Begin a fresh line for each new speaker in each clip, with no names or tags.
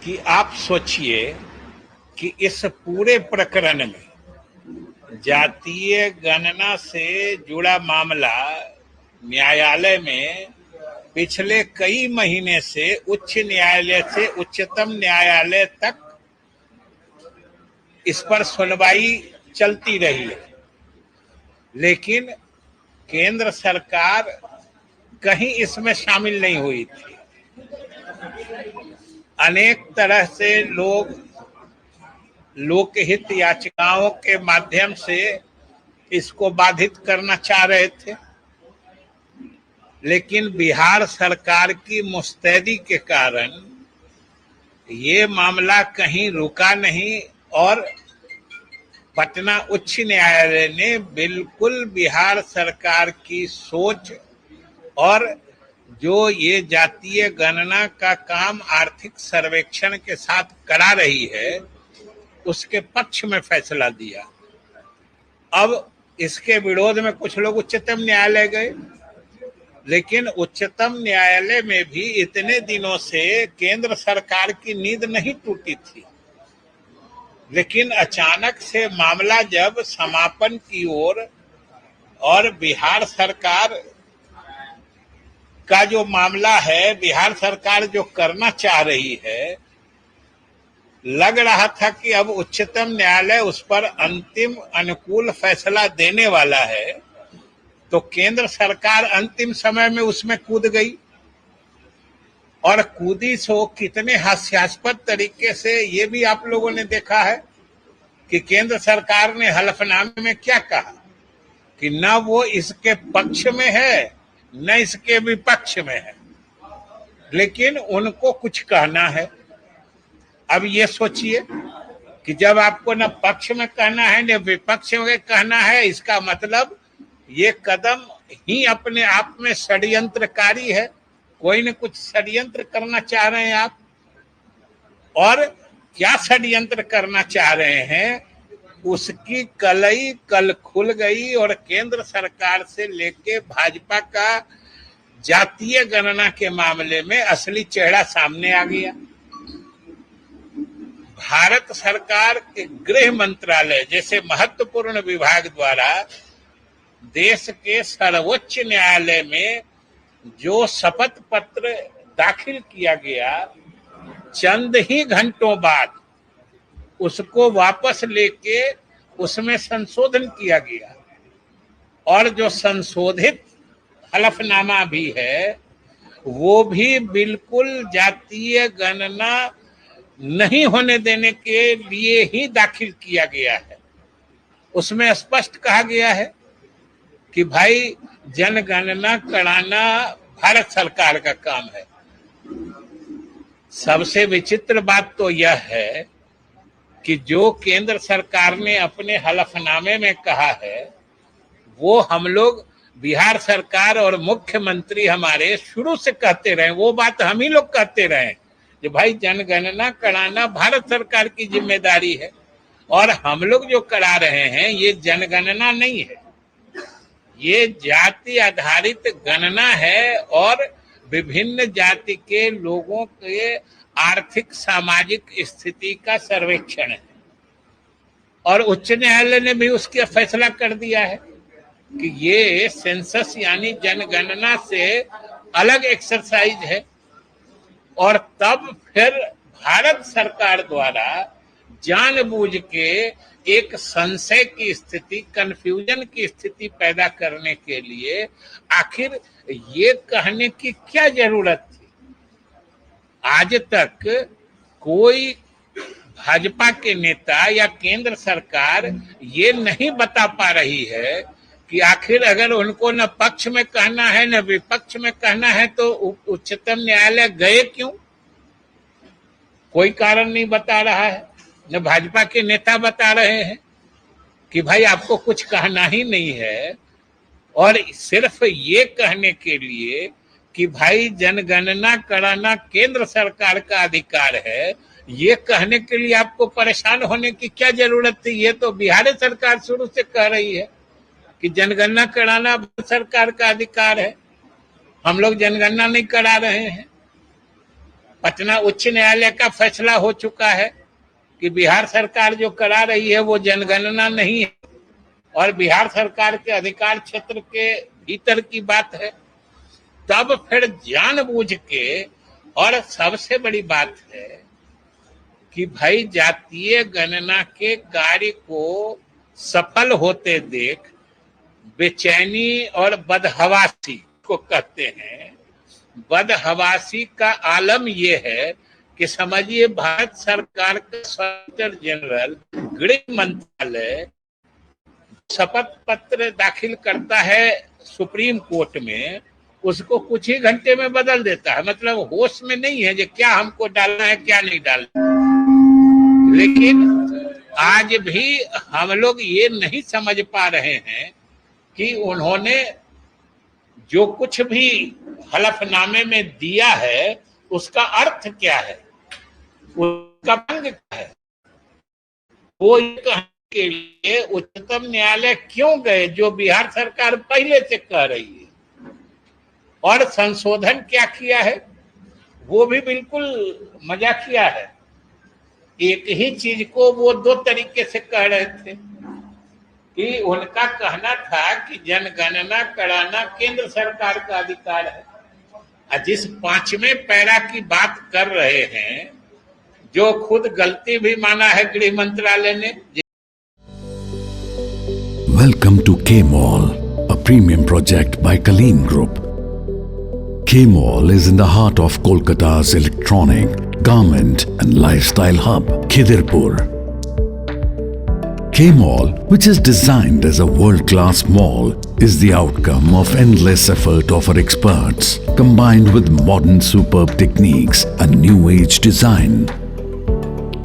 कि आप सोचिए कि इस पूरे प्रकरण में जातीय गणना से जुड़ा मामला न्यायालय में पिछले कई महीने से उच्च न्यायालय से उच्चतम न्यायालय तक इस पर सुनवाई चलती रही है, लेकिन केंद्र सरकार कहीं इसमें शामिल नहीं हुई थी। अनेक तरह से लोग लोकहित याचिकाओं के माध्यम से इसको बाधित करना चाह रहे थे, लेकिन बिहार सरकार की मुस्तैदी के कारण ये मामला कहीं रुका नहीं और पटना उच्च न्यायालय ने बिल्कुल बिहार सरकार की सोच और जो ये जातीय गणना का काम आर्थिक सर्वेक्षण के साथ करा रही है उसके पक्ष में फैसला दिया। अब इसके विरोध में कुछ लोग उच्चतम न्यायालय गए, लेकिन उच्चतम न्यायालय में भी इतने दिनों से केंद्र सरकार की नींद नहीं टूटी थी, लेकिन अचानक से मामला जब समापन की ओर और बिहार सरकार का जो मामला है, बिहार सरकार जो करना चाह रही है, लग रहा था कि अब उच्चतम न्यायालय उस पर अंतिम अनुकूल फैसला देने वाला है, तो केंद्र सरकार अंतिम समय में उसमें कूद गई और कूदी सो कितने हास्यास्पद तरीके से ये भी आप लोगों ने देखा है कि केंद्र सरकार ने हलफनामे में क्या कहा कि न वो इसके पक्ष में है न इसके विपक्ष में है, लेकिन उनको कुछ कहना है। अब ये सोचिए कि जब आपको न पक्ष में कहना है न विपक्ष में कहना है, इसका मतलब ये कदम ही अपने आप में षड्यंत्रकारी है। कोई न कुछ षड्यंत्र करना चाह रहे हैं आप, और क्या षड्यंत्र करना चाह रहे हैं उसकी कलई कल खुल गई और केंद्र सरकार से लेके भाजपा का जातीय गणना के मामले में असली चेहरा सामने आ गया। भारत सरकार के गृह मंत्रालय जैसे महत्वपूर्ण विभाग द्वारा देश के सर्वोच्च न्यायालय में जो शपथ पत्र दाखिल किया गया, चंद ही घंटों बाद उसको वापस लेके उसमें संशोधन किया गया और जो संशोधित हलफनामा भी है वो भी बिल्कुल जातीय गणना नहीं होने देने के लिए ही दाखिल किया गया है। उसमें स्पष्ट कहा गया है कि भाई जनगणना कराना भारत सरकार का काम है। सबसे विचित्र बात तो यह है कि जो केंद्र सरकार ने अपने हलफनामे में कहा है वो हम लोग बिहार सरकार और मुख्यमंत्री हमारे शुरू से कहते रहे, वो बात हम ही लोग कहते रहे कि भाई जनगणना कराना भारत सरकार की जिम्मेदारी है और हम लोग जो करा रहे हैं ये जनगणना नहीं है, ये जाति आधारित गणना है और विभिन्न जाति के लोगों के आर्थिक सामाजिक स्थिति का सर्वेक्षण है। और उच्च न्यायालय ने भी उसका फैसला कर दिया है कि ये सेंसस यानी जनगणना से अलग एक्सरसाइज है। और तब फिर भारत सरकार द्वारा जानबूझ के एक संशय की स्थिति, कंफ्यूजन की स्थिति पैदा करने के लिए आखिर ये कहने की क्या जरूरत थी। आज तक कोई भाजपा के नेता या केंद्र सरकार ये नहीं बता पा रही है कि आखिर अगर उनको न पक्ष में कहना है न विपक्ष में कहना है तो उच्चतम न्यायालय गए क्यों। कोई कारण नहीं बता रहा है, न भाजपा के नेता बता रहे हैं कि भाई आपको कुछ कहना ही नहीं है, और सिर्फ ये कहने के लिए कि भाई जनगणना कराना केंद्र सरकार का अधिकार है, ये कहने के लिए आपको परेशान होने की क्या जरूरत थी। ये तो बिहार सरकार शुरू से कह रही है कि जनगणना कराना भारत सरकार का अधिकार है, हम लोग जनगणना नहीं करा रहे हैं। पटना उच्च न्यायालय का फैसला हो चुका है कि बिहार सरकार जो करा रही है वो जनगणना नहीं है और बिहार सरकार के अधिकार क्षेत्र के भीतर की बात है। तब फिर जानबूझ के, और सबसे बड़ी बात है कि भाई जातीय गणना के कार्य को सफल होते देख बेचैनी और बदहवासी को कहते हैं, बदहवासी का आलम यह है कि समझिए भारत सरकार का सॉलिसिटर जनरल गृह मंत्रालय शपथ पत्र दाखिल करता है सुप्रीम कोर्ट में, उसको कुछ ही घंटे में बदल देता है। मतलब होश में नहीं है कि क्या हमको डालना है क्या नहीं डालना। लेकिन आज भी हम लोग ये नहीं समझ पा रहे हैं कि उन्होंने जो कुछ भी हलफनामे में दिया है उसका अर्थ क्या है, उसका भंग क्या है। वो कहने के लिए उच्चतम न्यायालय क्यों गए जो बिहार सरकार पहले से कह रही है, और संशोधन क्या किया है वो भी बिल्कुल मजाकिया है। एक ही चीज को वो दो तरीके से कह रहे थे कि उनका कहना था कि जनगणना कराना केंद्र सरकार का अधिकार है। जिस 5वें पैरा की बात कर रहे हैं, जो खुद गलती भी माना है गृह मंत्रालय ने।
Welcome to K-Mall, a premium project by Kaleen Group. K-Mall is in the heart of Kolkata's electronic, garment and lifestyle hub, Khidirpur. K-Mall, which is designed as a world-class mall, is the outcome of endless effort of our experts, combined with modern superb techniques and new age design.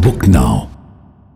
Book now